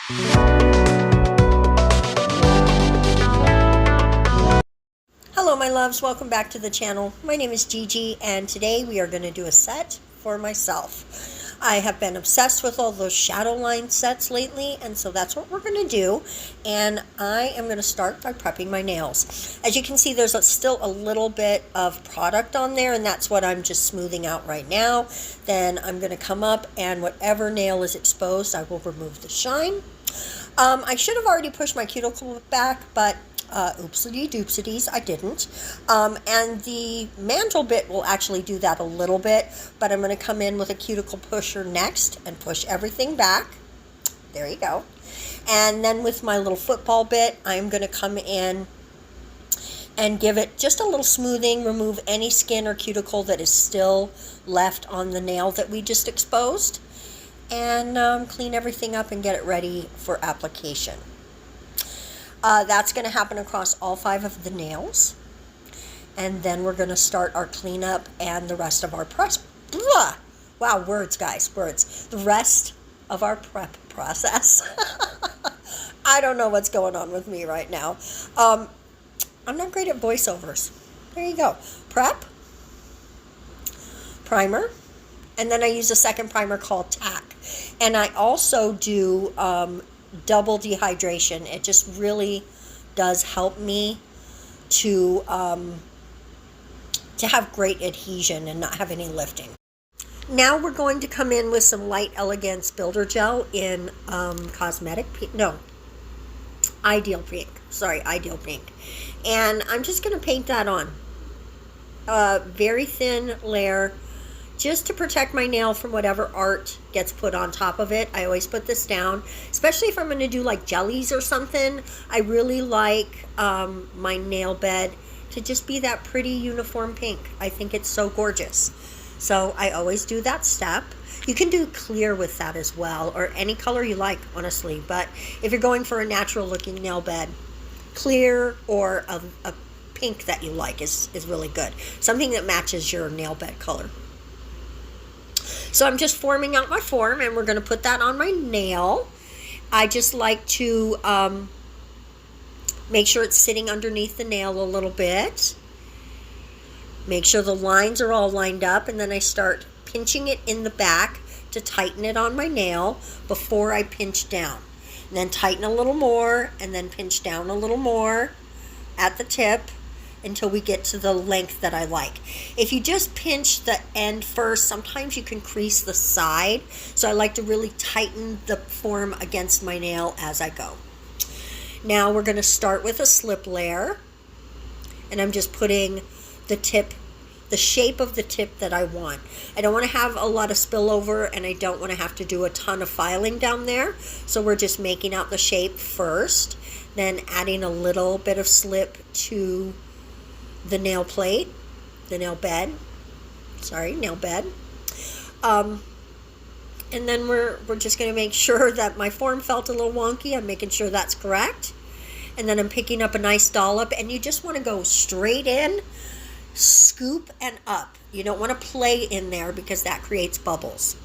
Hello my loves, welcome back to the channel. My name is Gigi and today we are going to do a set for myself. I have been obsessed with all those shadow line sets lately, and so that's what we're going to do. And I am going to start by prepping my nails. As you can see, there's still a little bit of product on there, and that's what I'm just smoothing out right now. Then I'm going to come up, and whatever nail is exposed, I will remove the shine. I should have already pushed my cuticle back, but oopsie doopsies, I didn't. And the mantle bit will actually do that a little bit, but I'm going to come in with a cuticle pusher next and push everything back. There you go. And then with my little football bit, I'm going to come in and give it just a little smoothing, remove any skin or cuticle that is still left on the nail that we just exposed, and clean everything up and get it ready for application. That's going to happen across all 5 of the nails. And then we're going to start our cleanup and the rest of our press. Blah! Wow, words, guys, words. The rest of our prep process. I don't know what's going on with me right now. I'm not great at voiceovers. There you go. Prep. Primer. And then I use a second primer called Tack. And I also do double dehydration. It just really does help me to have great adhesion and not have any lifting. Now we're going to come in with some light Elegance Builder Gel in Ideal Pink. Sorry, Ideal Pink. And I'm just going to paint that on. A very thin layer, just to protect my nail from whatever art gets put on top of it. I always put this down, especially if I'm going to do like jellies or something. I really like my nail bed to just be that pretty uniform pink. I think it's so gorgeous. So I always do that step. You can do clear with that as well, or any color you like, honestly. But if you're going for a natural looking nail bed, clear or a pink that you like is really good. Something that matches your nail bed color. So I'm just forming out my form, and we're going to put that on my nail. I just like to make sure it's sitting underneath the nail a little bit. Make sure the lines are all lined up, and then I start pinching it in the back to tighten it on my nail before I pinch down. And then tighten a little more, and then pinch down a little more at the tip until we get to the length that I like. If you just pinch the end first, sometimes you can crease the side. So I like to really tighten the form against my nail as I go. Now we're going to start with a slip layer. And I'm just putting the tip, the shape of the tip that I want. I don't want to have a lot of spillover, and I don't want to have to do a ton of filing down there. So we're just making out the shape first, then adding a little bit of slip to the nail plate, the nail bed, nail bed. And then we're just going to make sure that my form felt a little wonky. I'm making sure that's correct. And then I'm picking up a nice dollop, and you just want to go straight in, scoop and up. You don't want to play in there because that creates bubbles.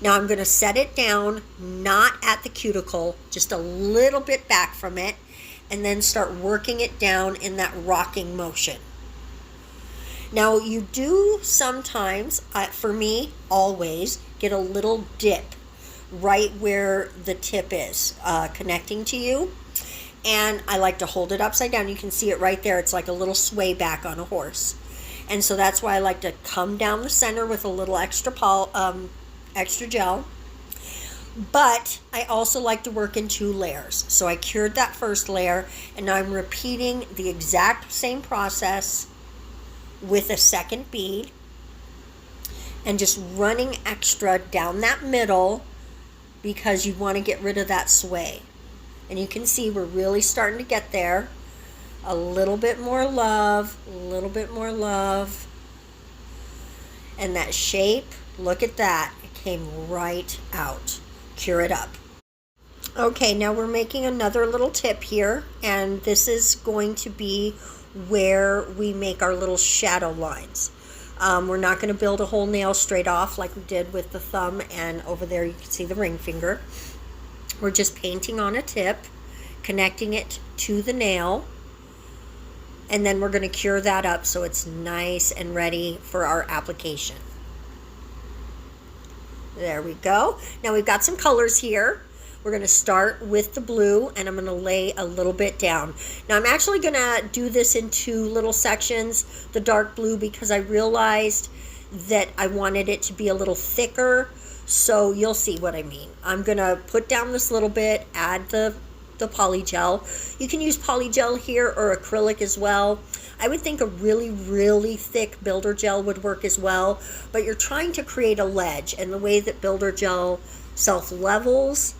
Now I'm going to set it down, not at the cuticle, just a little bit back from it, and then start working it down in that rocking motion. Now you do sometimes, for me, always, get a little dip right where the tip is connecting to you. And I like to hold it upside down. You can see it right there. It's like a little sway back on a horse. And so that's why I like to come down the center with a little extra gel. But I also like to work in 2 layers. So I cured that first layer, and now I'm repeating the exact same process with a second bead, and just running extra down that middle because you want to get rid of that sway. And you can see we're really starting to get there. A little bit more love, a little bit more love. And that shape, look at that. It came right out. Cure it up. Okay, now we're making another little tip here, and this is going to be where we make our little shadow lines. We're not going to build a whole nail straight off like we did with the thumb, and over there you can see the ring finger. We're just painting on a tip, connecting it to the nail, and then we're going to cure that up so it's nice and ready for our application. There we go. Now we've got some colors here. We're going to start with the blue, and I'm going to lay a little bit down. Now I'm actually going to do this in 2 little sections, the dark blue, because I realized that I wanted it to be a little thicker, so you'll see what I mean. I'm going to put down this little bit, add the poly gel. You can use poly gel here or acrylic as well. I would think a really, really thick builder gel would work as well, but you're trying to create a ledge, and the way that builder gel self-levels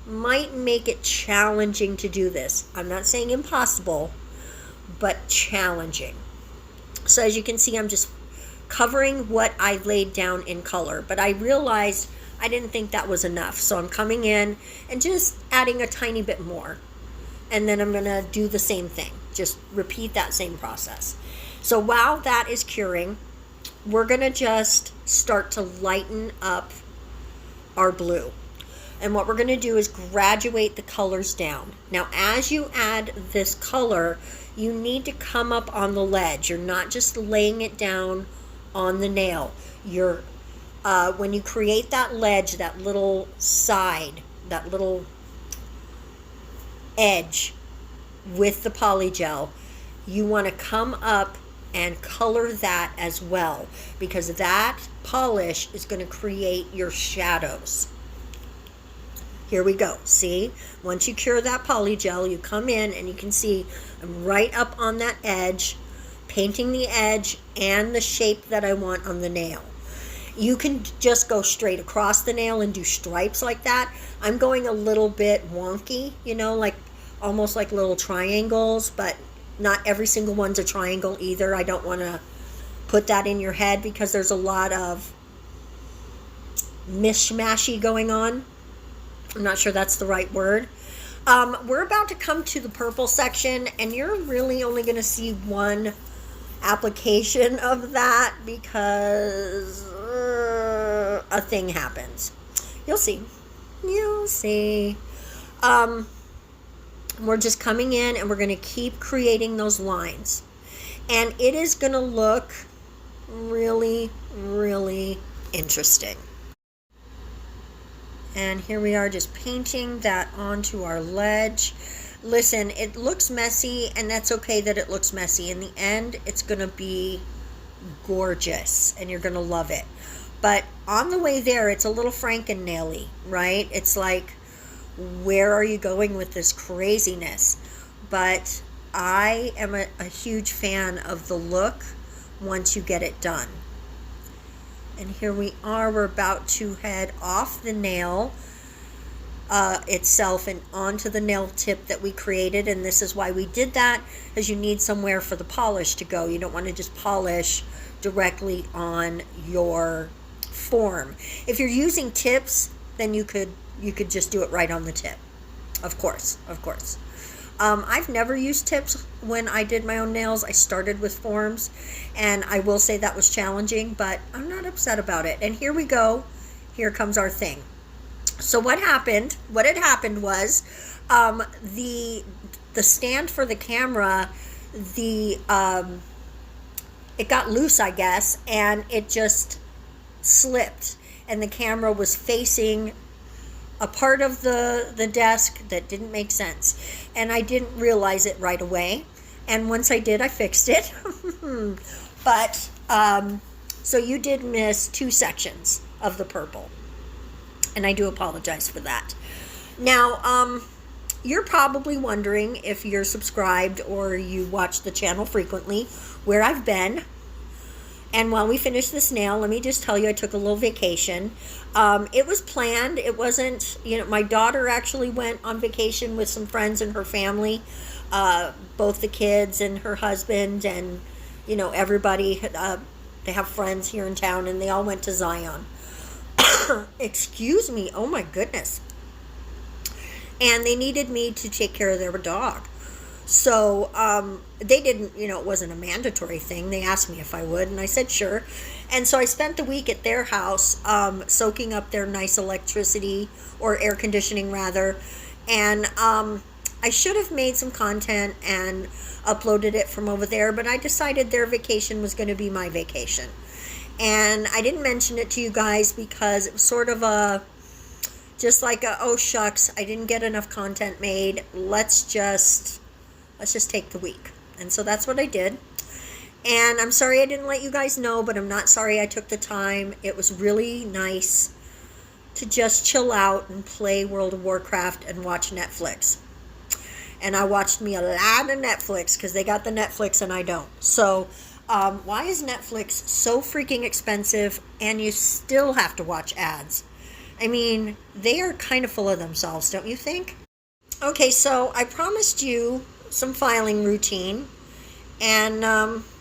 might make it challenging to do this. I'm not saying impossible, but challenging. So as you can see, I'm just covering what I laid down in color, but I realized I didn't think that was enough. So I'm coming in and just adding a tiny bit more. And then I'm going to do the same thing. Just repeat that same process. So while that is curing, we're going to just start to lighten up our blue. And what we're going to do is graduate the colors down. Now, as you add this color, you need to come up on the ledge. You're not just laying it down on the nail. You're when you create that ledge, that little side, that little edge with the poly gel, you want to come up and color that as well, because that polish is going to create your shadows. Here we go. See, once you cure that poly gel, you come in and you can see I'm right up on that edge, painting the edge and the shape that I want on the nail. You can just go straight across the nail and do stripes like that. I'm going a little bit wonky, you know, like almost like little triangles, but not every single one's a triangle either. I don't want to put that in your head because there's a lot of mishmashy going on. I'm not sure that's the right word. We're about to come to the purple section, and you're really only going to see one application of that because a thing happens. You'll see. You'll see. We're just coming in and we're going to keep creating those lines. And it is going to look really, really interesting. And here we are just painting that onto our ledge. Listen, it looks messy, and that's okay that it looks messy. In the end, it's going to be gorgeous, and you're going to love it. But on the way there, it's a little Franken-naily, right? It's like, where are you going with this craziness? But I am a huge fan of the look once you get it done. And here we are, we're about to head off the nail itself and onto the nail tip that we created. And this is why we did that, because you need somewhere for the polish to go. You don't want to just polish directly on your form. If you're using tips, then you could just do it right on the tip. Of course. I've never used tips when I did my own nails. I started with forms, and I will say that was challenging, but I'm not upset about it. And here we go. Here comes our thing. So what had happened was the stand for the camera, it got loose, I guess, and it just slipped, and the camera was facing a part of the desk that didn't make sense, and I didn't realize it right away, and once I did, I fixed it. But so you did miss 2 sections of the purple, and I do apologize for that. Now you're probably wondering, if you're subscribed or you watch the channel frequently, where I've been. And while we finish this nail, let me just tell you, I took a little vacation. It was planned. It wasn't, my daughter actually went on vacation with some friends and her family, both the kids and her husband, and, everybody. They have friends here in town, and they all went to Zion. Excuse me. Oh, my goodness. And they needed me to take care of their dog. So they didn't, it wasn't a mandatory thing. They asked me if I would, and I said sure. And so I spent the week at their house, soaking up their nice electricity, or air conditioning rather. And I should have made some content and uploaded it from over there, but I decided their vacation was going to be my vacation. And I didn't mention it to you guys because it was sort of just like oh shucks, I didn't get enough content made. Let's just take the week. And so that's what I did. And I'm sorry I didn't let you guys know, but I'm not sorry I took the time. It was really nice to just chill out and play World of Warcraft and watch Netflix. And I watched me a lot of Netflix because they got the Netflix and I don't. So why is Netflix so freaking expensive and you still have to watch ads? I mean, they are kind of full of themselves, don't you think? Okay, so I promised you some filing routine, and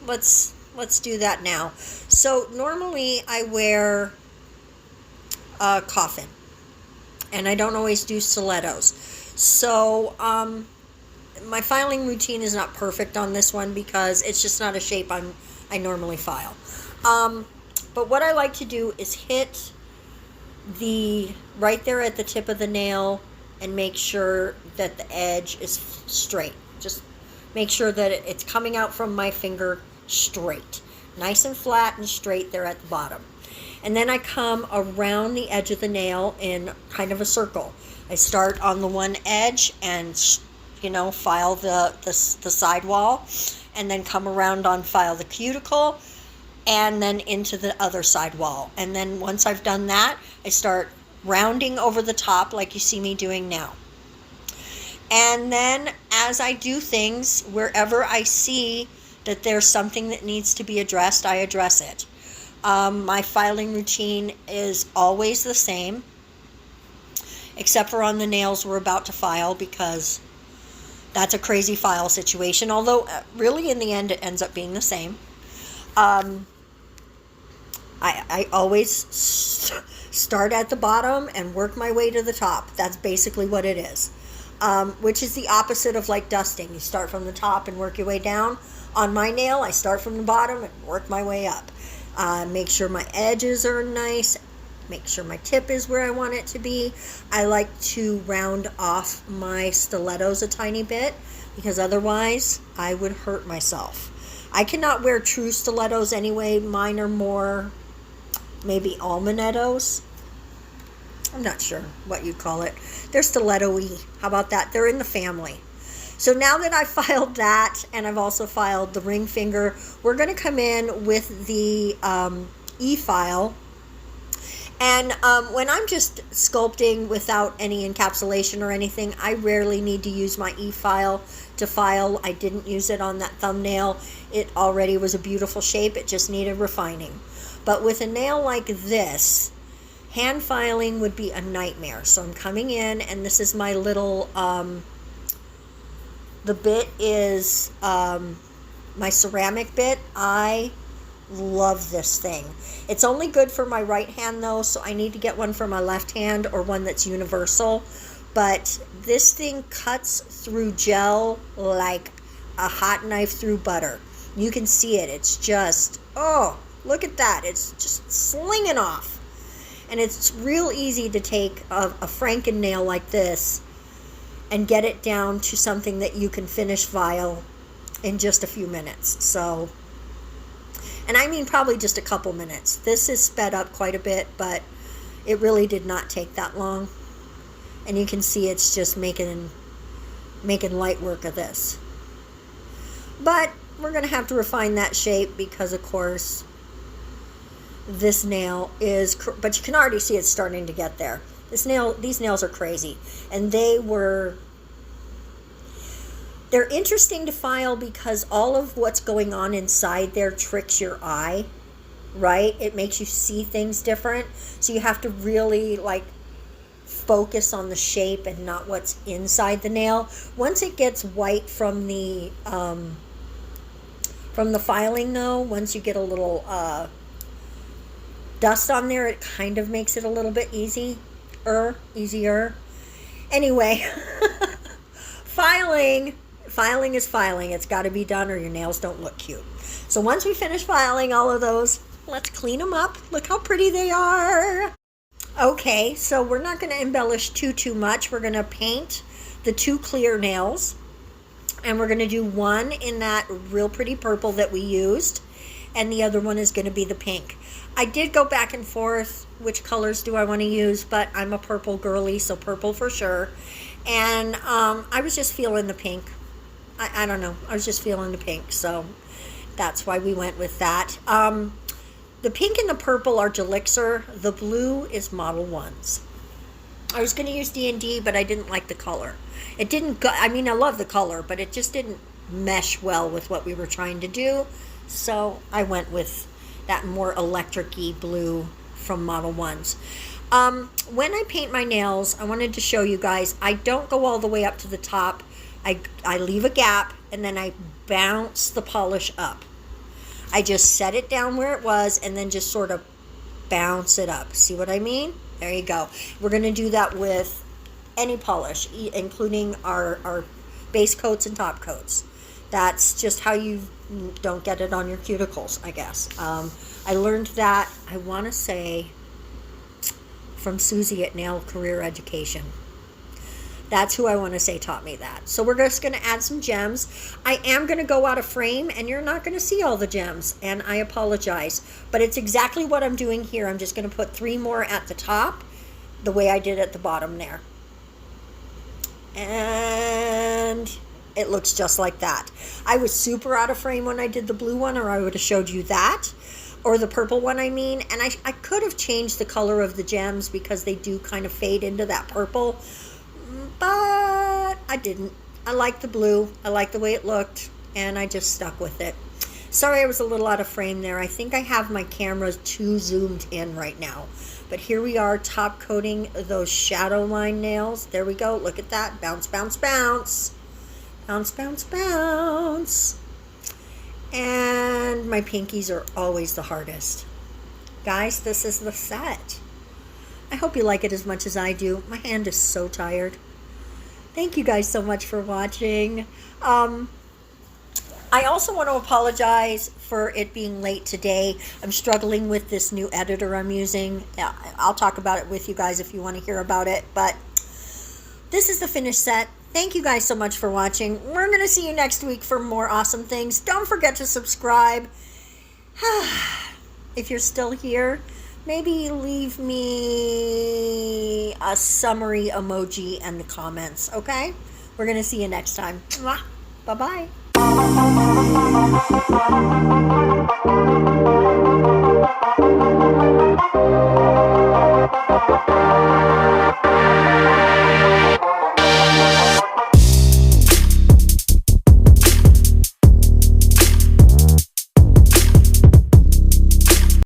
let's do that now. So normally I wear a coffin, and I don't always do stilettos. So my filing routine is not perfect on this one because it's just not a shape I normally file. But what I like to do is hit right there at the tip of the nail and make sure that the edge is straight. Just make sure that it's coming out from my finger straight. Nice and flat and straight there at the bottom. And then I come around the edge of the nail in kind of a circle. I start on the one edge and, file the side wall, and then come around on file the cuticle, and then into the other side wall. And then once I've done that, I start rounding over the top like you see me doing now. And then as I do things, wherever I see that there's something that needs to be addressed, I address it. My filing routine is always the same, except for on the nails we're about to file, because that's a crazy file situation. Although really in the end it ends up being the same. I always start at the bottom and work my way to the top. That's basically what it is. Which is the opposite of like dusting. You start from the top and work your way down. On my nail, I start from the bottom and work my way up. Make sure my edges are nice. Make sure my tip is where I want it to be. I like to round off my stilettos a tiny bit because otherwise I would hurt myself. I cannot wear true stilettos anyway. Mine are more maybe almonettos. I'm not sure what you'd call it. They're stiletto-y. How about that? They're in the family. So now that I've filed that, and I've also filed the ring finger, we're going to come in with the E-file. And when I'm just sculpting without any encapsulation or anything, I rarely need to use my E-file to file. I didn't use it on that thumbnail. It already was a beautiful shape. It just needed refining. But with a nail like this, hand filing would be a nightmare. So I'm coming in, and this is my little, the bit is my ceramic bit. I love this thing. It's only good for my right hand though, so I need to get one for my left hand or one that's universal. But this thing cuts through gel like a hot knife through butter. You can see it. It's just, oh, look at that. It's just slinging off. And it's real easy to take a Franken nail like this and get it down to something that you can finish file in just a few minutes. So, and I mean probably just a couple minutes. This is sped up quite a bit, but it really did not take that long. And you can see it's just making light work of this. But we're going to have to refine that shape because, of course, this nail is, but you can already see it's starting to get there. These nails are crazy. And they're interesting to file because all of what's going on inside there tricks your eye, right? It makes you see things different. So you have to really focus on the shape and not what's inside the nail. Once it gets white from the filing though, once you get a little dust on there, it kind of makes it a little bit easier. Anyway, filing is filing. It's got to be done or your nails don't look cute. So once we finish filing all of those, let's clean them up. Look how pretty they are. Okay, so we're not going to embellish too much. We're going to paint the 2 clear nails, and we're going to do one in that real pretty purple that we used, and the other one is going to be the pink. I did go back and forth, which colors do I want to use, but I'm a purple girly, so purple for sure. And I was just feeling the pink. I don't know, I was just feeling the pink, so that's why we went with that. The pink and the purple are Gelixir. The blue is Modelones. I was going to use D&D, but I didn't like the color. It didn't go, I mean, I love the color, but it just didn't mesh well with what we were trying to do. So I went with that more electric-y blue from Modelones. When I paint my nails, I wanted to show you guys, I don't go all the way up to the top. I leave a gap, and then I bounce the polish up. I just set it down where it was and then just sort of bounce it up. See what I mean? There you go. We're going to do that with any polish, including our base coats and top coats. That's just how you don't get it on your cuticles, I guess. I learned that, I want to say, from Susie at Nail Career Education. That's who I want to say taught me that. So we're just going to add some gems. I am going to go out of frame, and you're not going to see all the gems, and I apologize. But it's exactly what I'm doing here. I'm just going to put 3 more at the top, the way I did at the bottom there. And it looks just like that. I was super out of frame when I did the blue one, or I would have showed you that. Or the purple one, I mean. And I could have changed the color of the gems because they do kind of fade into that purple. But I didn't. I liked the blue. I liked the way it looked, and I just stuck with it. Sorry I was a little out of frame there. I think I have my camera too zoomed in right now. But here we are, top coating those shadow line nails. There we go. Look at that. Bounce, bounce, bounce. Bounce, bounce, bounce. And my pinkies are always the hardest. Guys, this is the set. I hope you like it as much as I do. My hand is so tired. Thank you guys so much for watching. I also want to apologize for it being late today. I'm struggling with this new editor I'm using. I'll talk about it with you guys if you want to hear about it. But this is the finished set. Thank you guys so much for watching. We're going to see you next week for more awesome things. Don't forget to subscribe. If you're still here, maybe leave me a summary emoji in the comments, okay? We're going to see you next time. Bye-bye.